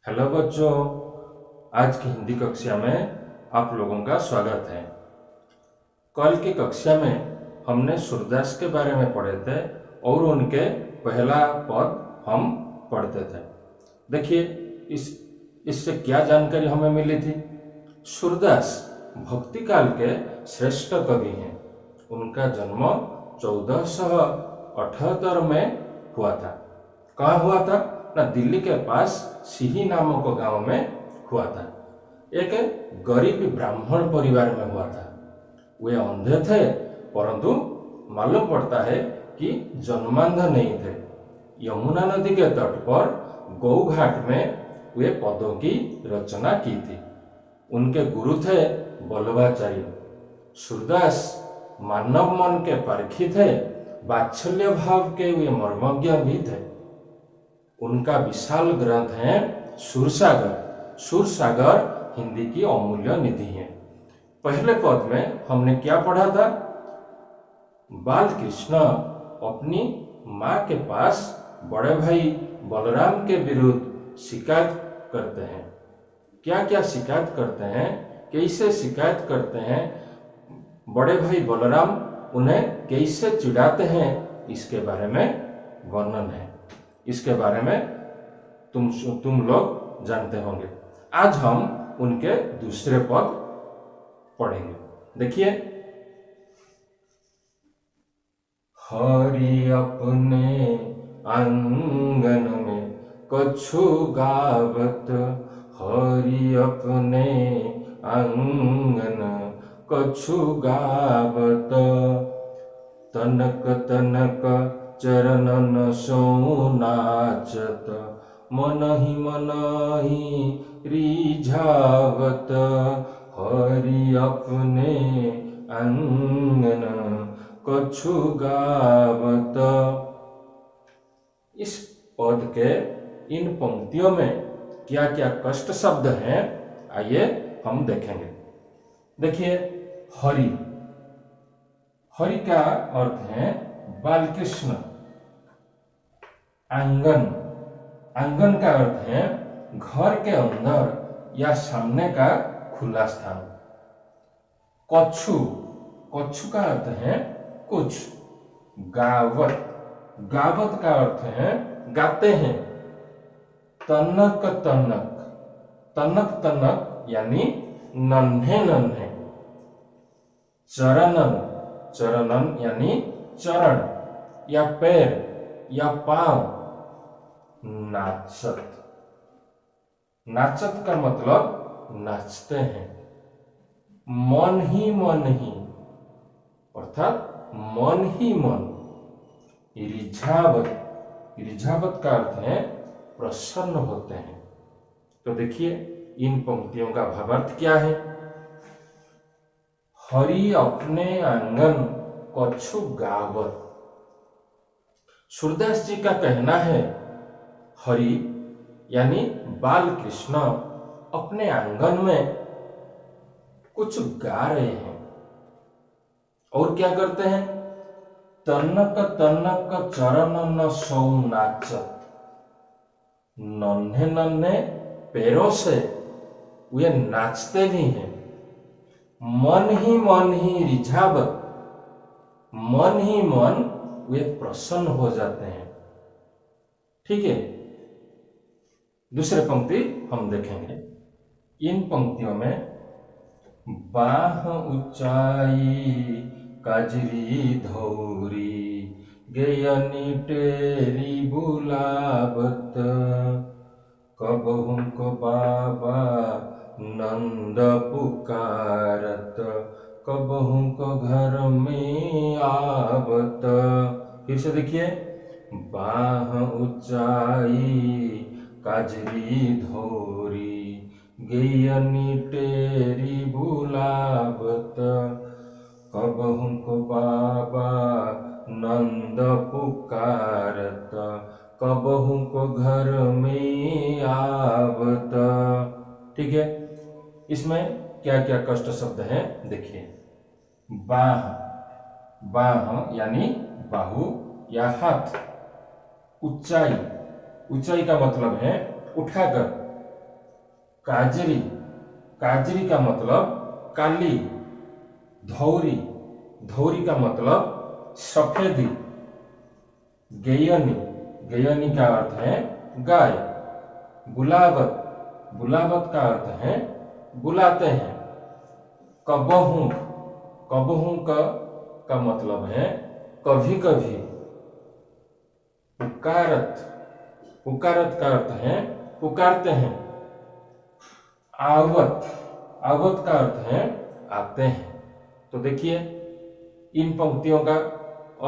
Hello बच्चों, आज की हिंदी कक्षा में आप लोगों का स्वागत है। कल की कक्षा में हमने सूरदास के बारे में पढ़े थे और उनके पहला पद हम पढ़ते थे। देखिए इससे क्या जानकारी हमें मिली थी। सूरदास भक्ति काल के श्रेष्ठ कवि हैं। उनका जन्म 1478 में हुआ था। कहाँ हुआ था ना, दिल्ली के पास सिही नामक गांव में हुआ था। एक गरीब ब्राह्मण परिवार में हुआ था। वे अंधे थे, परंतु मालूम पड़ता है कि जन्मांध नहीं थे। यमुना नदी के तट पर गौ घाट में वे पदों की रचना की थी। उनके गुरु थे वल्लभाचार्य। सूरदास मानव मन के परखी थे, वात्सल्य भाव के वे मर्मज्ञ भी थे। उनका विशाल ग्रंथ है सूरसागर। सूरसागर हिंदी की अमूल्य निधि है। पहले पद में हमने क्या पढ़ा था। बाल कृष्ण अपनी माँ के पास बड़े भाई बलराम के विरुद्ध शिकायत करते हैं। क्या क्या शिकायत करते हैं, कैसे शिकायत करते हैं, बड़े भाई बलराम उन्हें कैसे चिढ़ाते हैं, इसके बारे में वर्णन है। इसके बारे में तुम लोग जानते होंगे। आज हम उनके दूसरे पद पढ़ेंगे। देखिए, हरि अपने आंगन में कछु गावत, हरि अपने आंगन कछु गावत, तनक तनक चरणन सो नाचत, मनहि रिझावत, हरि अपने आंगन कछु गावत। इस पद के इन पंक्तियों में क्या क्या कष्ट शब्द हैं, आइए हम देखेंगे। देखिए, हरि, हरि का अर्थ है बालकृष्ण। आंगन, आंगन का अर्थ है घर के अंदर या सामने का खुला स्थान। कछु, कछु का अर्थ है कुछ। गावत, गावत का अर्थ है गाते हैं। तनक तनक, तनक तनक यानी नन्हे नन्हे। चरणन, चरणन यानी चरण या पैर या पांव। नाचत, नाचत का मतलब नाचते हैं। मन ही अर्थात मन ही मन। रिझावत, रिझावत का अर्थ है प्रसन्न होते हैं। तो देखिए, इन पंक्तियों का भावार्थ क्या है। हरि अपने आंगन कछु गावत। सूरदास जी का कहना है हरि यानी बाल कृष्ण अपने आंगन में कुछ गा रहे हैं। और क्या करते हैं। तनक तनक चरणन सौ नाचत, नन्हे नन्हे पैरों से वे नाचते भी हैं। मन ही रिझावत, मन ही मन वे प्रसन्न हो जाते हैं। ठीक है, दूसरे पंक्ति हम देखेंगे। इन पंक्तियों में बाह ऊंचाई काजरी धौरी, गयनी टेरी बुलावत, कबहु को बाबा नंद पुकारत, कबहु को घर में आवत। फिर से देखिए, बाह ऊंचाई काजरी धौरी, गयनी टेरी बुलावत, कबहु को बाबा नंद पुकारत, कबहु को घर में आवत। ठीक है, इसमें क्या क्या कष्ट शब्द हैं देखिए। बाह, बाह यानी बाहु या हाथ। ऊंचाई, ऊंचाई का मतलब है उठाकर काजरी, काजरी का मतलब काली। धौरी, धौरी का मतलब सफेदी। गेयनी, गेयनी का अर्थ है गाय। बुलावत, बुलावत का अर्थ है बुलाते हैं। कबहू, कबहू का मतलब है कभी कभी। पुकारत, पुकारत का अर्थ है पुकारते हैं। आवत, आवत का अर्थ है आते हैं। तो देखिए इन पंक्तियों का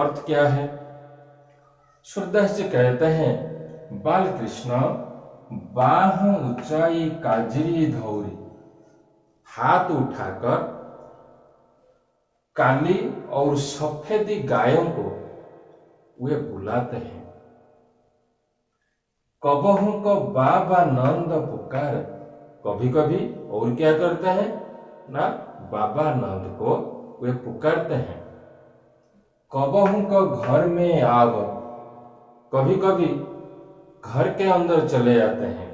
अर्थ क्या है। सूरदास जी कहते हैं बाल कृष्ण बाह ऊंचाई काजरी धौरी, हाथ उठाकर काली और सफेदी गायों को वे बुलाते हैं। कबहू को बाबा नंद पुकार, कभी कभी और क्या करते हैं ना, बाबा नंद को वे पुकारते हैं। कबहू को घर में आव, कभी कभी घर के अंदर चले जाते हैं।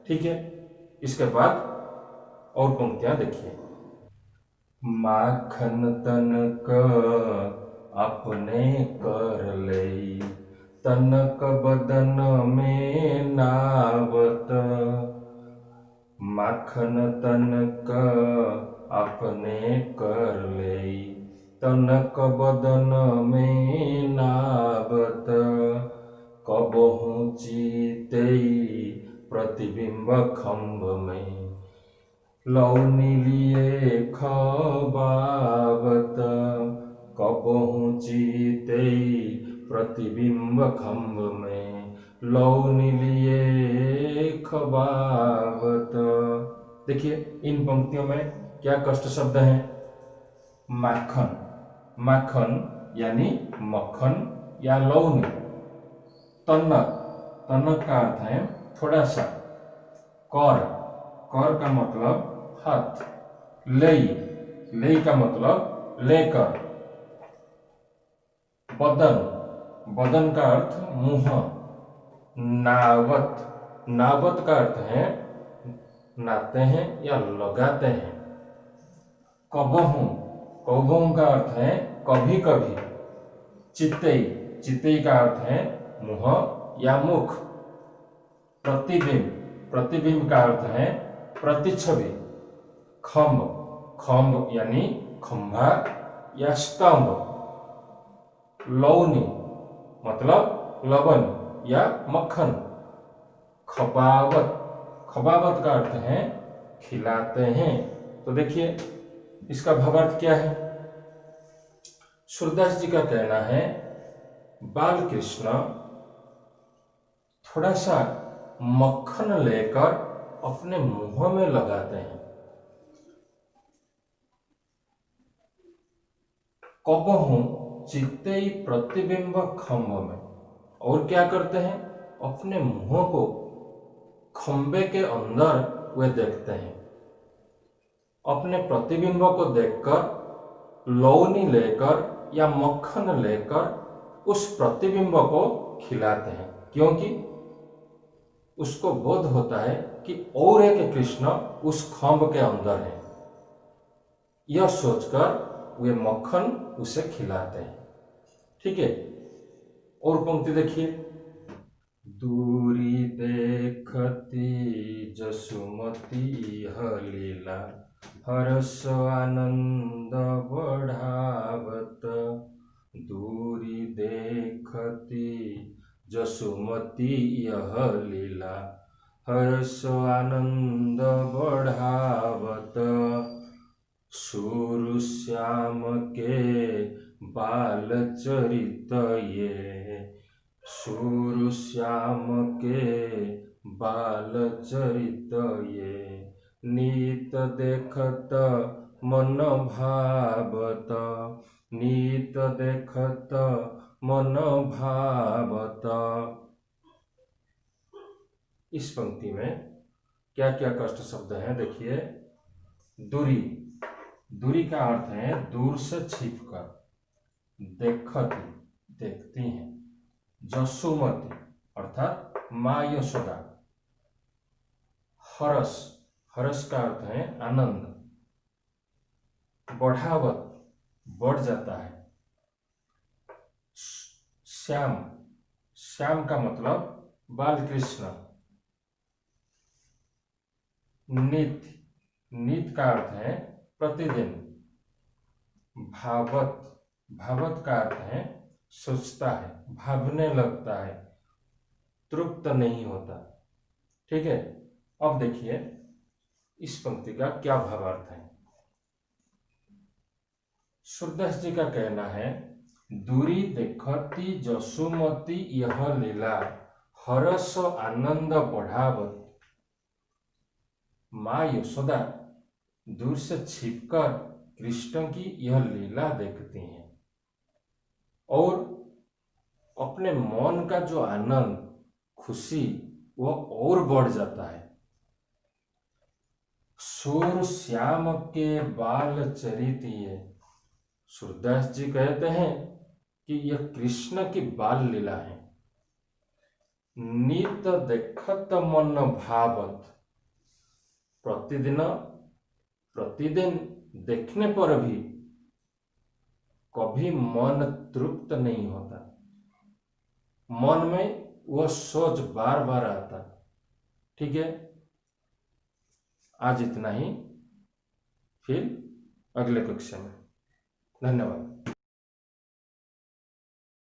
ठीक है, इसके बाद और पंक्तियां देखिए। माखन तनक अपने कर ले, तनक बदन में नावत। माखन तनक अपने कर ले, तनक बदन में नावत। कबहू चीते प्रतिबिंब खम्भ में, लौनी लिए खबावत। कबहू चीते प्रतिबिंब खम्भ में, लौनी लिए खबावत। देखिए इन पंक्तियों में क्या कष्ट शब्द हैं। माखन, माखन यानी मक्खन या लौनी। तनक, तनक का अर्थ है थोड़ा सा। कर, कर का मतलब हाथ। लई, लई का मतलब लेकर। बदन, बदन का अर्थ मुंह। नावत, नावत का अर्थ है नाते हैं या लगाते हैं। कबहू, कबहू का अर्थ है कभी कभी। चित्तई, चित्तई का अर्थ है मुंह या मुख। प्रतिबिंब, प्रतिबिंब का अर्थ है प्रतिच्छवि। खम्भ, खम्भ यानी खंभा या स्तंभ। लौनी मतलब लवण या मक्खन। खबावत, खबावत का अर्थ है खिलाते हैं। तो देखिए इसका भावार्थ क्या है। सूरदास जी का कहना है बाल कृष्ण थोड़ा सा मक्खन लेकर अपने मुंह में लगाते हैं। कबहू चित्ते प्रतिबिंब खम्भ में, और क्या करते हैं अपने मुंह को खंबे के अंदर वे देखते हैं। अपने प्रतिबिंब को देखकर लौनी लेकर या मक्खन लेकर उस प्रतिबिंब को खिलाते हैं, क्योंकि उसको बोध होता है कि और एक कृष्ण उस खंभ के अंदर है। यह सोचकर वे मक्खन उसे खिलाते हैं। ठीक है, और पंक्ति देखिए। दूरी देखती जसुमती हलीला, हर्ष आनंद बढ़ावत। दूरी देखती जसुमती यह लीला, हर्ष आनंद बढ़ावत। सूर श्याम के बाल चरित ये, सूर श्याम के बाल चरित ये। नीत देखत मन भावत, नीत देखत मन भावत। इस पंक्ति में क्या क्या कष्ट शब्द हैं देखिए। दूरी, दूरी का अर्थ है दूर से छिपकर। देखती, देखती हैं। जसुमती अर्थात माँ यशोदा। हरस, हर्ष का अर्थ है आनंद। बढ़ावत, बढ़ जाता है। श्याम, श्याम का मतलब बाल कृष्ण। नित, नित का अर्थ है प्रतिदिन। भावत, भावत का अर्थ है सोचता है, भावने लगता है, तृप्त नहीं होता। ठीक है, अब देखिए इस पंक्ति का क्या भावार्थ है। सूरदास जी का कहना है, दूरी देखती जसुमती यह लीला, हरस आनंद बढ़ावत। माँ यशोदा दूर से छिपकर कृष्ण की यह लीला देखती हैं और अपने मन का जो आनंद, खुशी, वह और बढ़ जाता है। सूर श्याम के बाल चरितिये, सूरदास जी कहते हैं कि यह कृष्ण की बाल लीला है। नित देखत मन भावत, प्रतिदिन देखने पर भी कभी मन तृप्त नहीं होता। मन में वह सोच बार बार आता। ठीक है, आज इतना ही, फिर अगले कक्षा में। धन्यवाद।